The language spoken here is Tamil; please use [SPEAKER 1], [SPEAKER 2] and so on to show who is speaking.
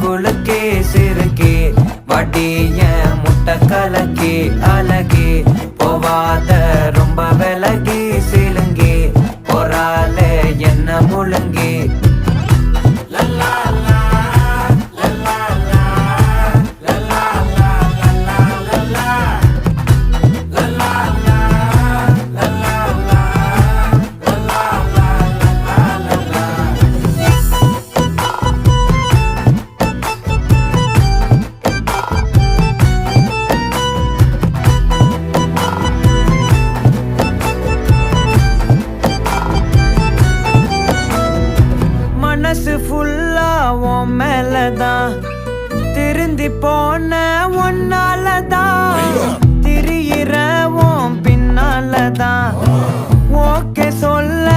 [SPEAKER 1] குலுக்கே சிறுக்கே வடிய முட்டை கலக்கி அழகி போவாத ரொம்ப விலகி சிலுங்கி பொறாலே என்ன முழுங்கி மனசு ஃபுல்லா உன் மேலதான் திருந்தி போன ஒன்னாலதான் திரியிற உன் பின்னாலதான் ஓகே சொல்ல